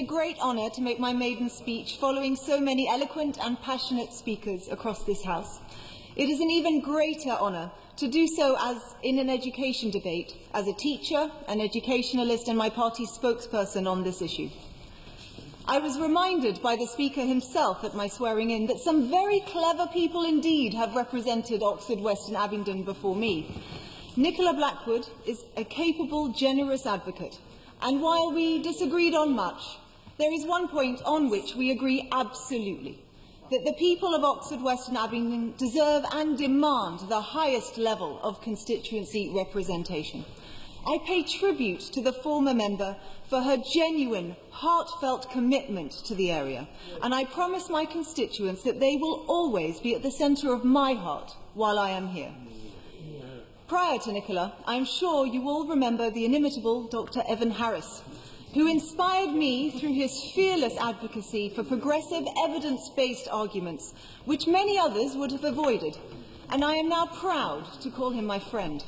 a great honour to make my maiden speech following so many eloquent and passionate speakers across this House. It is an even greater honour to do so as in an education debate, as a teacher, an educationalist and my party's spokesperson on this issue. I was reminded by the Speaker himself at my swearing-in that some very clever people indeed have represented Oxford West and Abingdon before me. Nicola Blackwood is a capable, generous advocate, and while we disagreed on much, there is one point on which we agree absolutely, that the people of Oxford West and Abingdon deserve and demand the highest level of constituency representation. I pay tribute to the former member for her genuine, heartfelt commitment to the area, and I promise my constituents that they will always be at the centre of my heart while I am here. Prior to Nicola, I am sure you all remember the inimitable Dr. Evan Harris, who inspired me through his fearless advocacy for progressive, evidence-based arguments, which many others would have avoided, and I am now proud to call him my friend.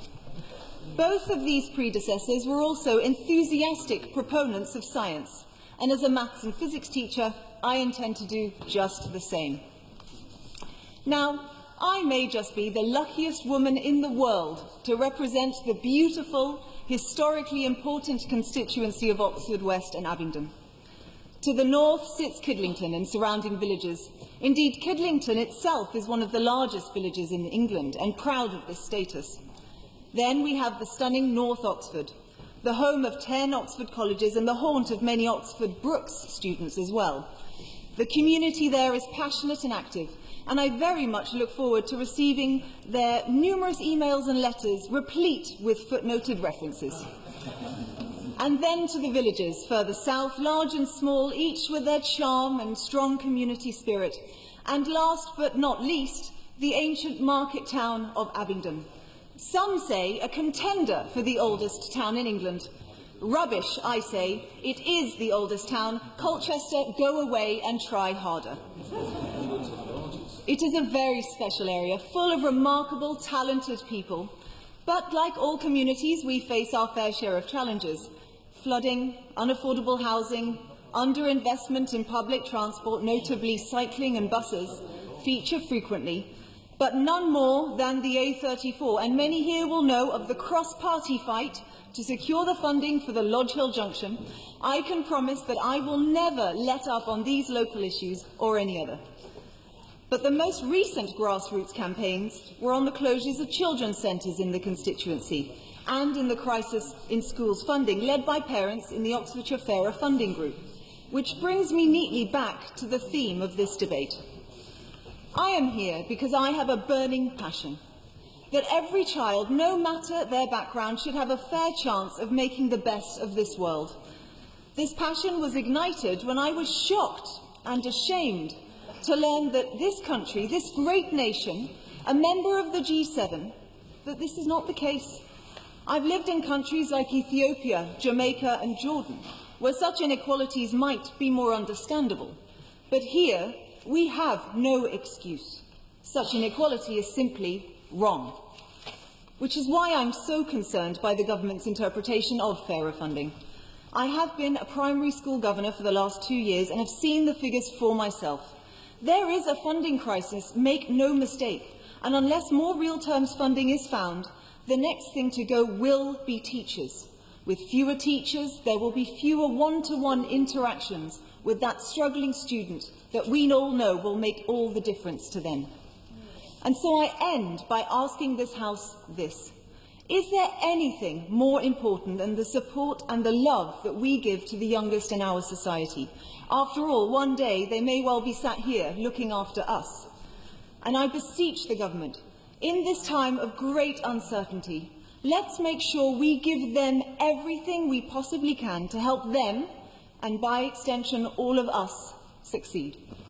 Both of these predecessors were also enthusiastic proponents of science, and as a maths and physics teacher, I intend to do just the same. Now, I may just be the luckiest woman in the world to represent the beautiful, historically important constituency of Oxford West and Abingdon. To the north sits Kidlington and surrounding villages. Indeed, Kidlington itself is one of the largest villages in England and proud of this status. Then we have the stunning North Oxford, the home of 10 Oxford colleges and the haunt of many Oxford Brookes students as well. The community there is passionate and active, and I very much look forward to receiving their numerous emails and letters replete with footnoted references. And then to the villages further south, large and small, each with their charm and strong community spirit. And last but not least, the ancient market town of Abingdon. Some say a contender for the oldest town in England. Rubbish, I say. It is the oldest town. Colchester, go away and try harder. It is a very special area, full of remarkable, talented people. But like all communities, we face our fair share of challenges. Flooding, unaffordable housing, underinvestment in public transport, notably cycling and buses, feature frequently. But none more than the A34, and many here will know of the cross-party fight to secure the funding for the Lodge Hill junction. I can promise that I will never let up on these local issues or any other. But the most recent grassroots campaigns were on the closures of children's centres in the constituency and in the crisis in schools funding, led by parents in the Oxfordshire Fairer Funding Group, which brings me neatly back to the theme of this debate. I am here because I have a burning passion that every child, no matter their background, should have a fair chance of making the best of this world. This passion was ignited when I was shocked and ashamed to learn that this country, this great nation, a member of the G7, that this is not the case. I've lived in countries like Ethiopia, Jamaica and Jordan, where such inequalities might be more understandable. But here, we have no excuse. Such inequality is simply wrong. Which is why I'm so concerned by the government's interpretation of fairer funding. I have been a primary school governor for the last 2 years and have seen the figures for myself. There is a funding crisis, make no mistake, and unless more real terms funding is found, the next thing to go will be teachers. With fewer teachers, there will be fewer one-to-one interactions with that struggling student that we all know will make all the difference to them. And so I end by asking this House this. Is there anything more important than the support and the love that we give to the youngest in our society? After all, one day they may well be sat here looking after us. And I beseech the government, in this time of great uncertainty, let's make sure we give them everything we possibly can to help them, and by extension all of us, succeed.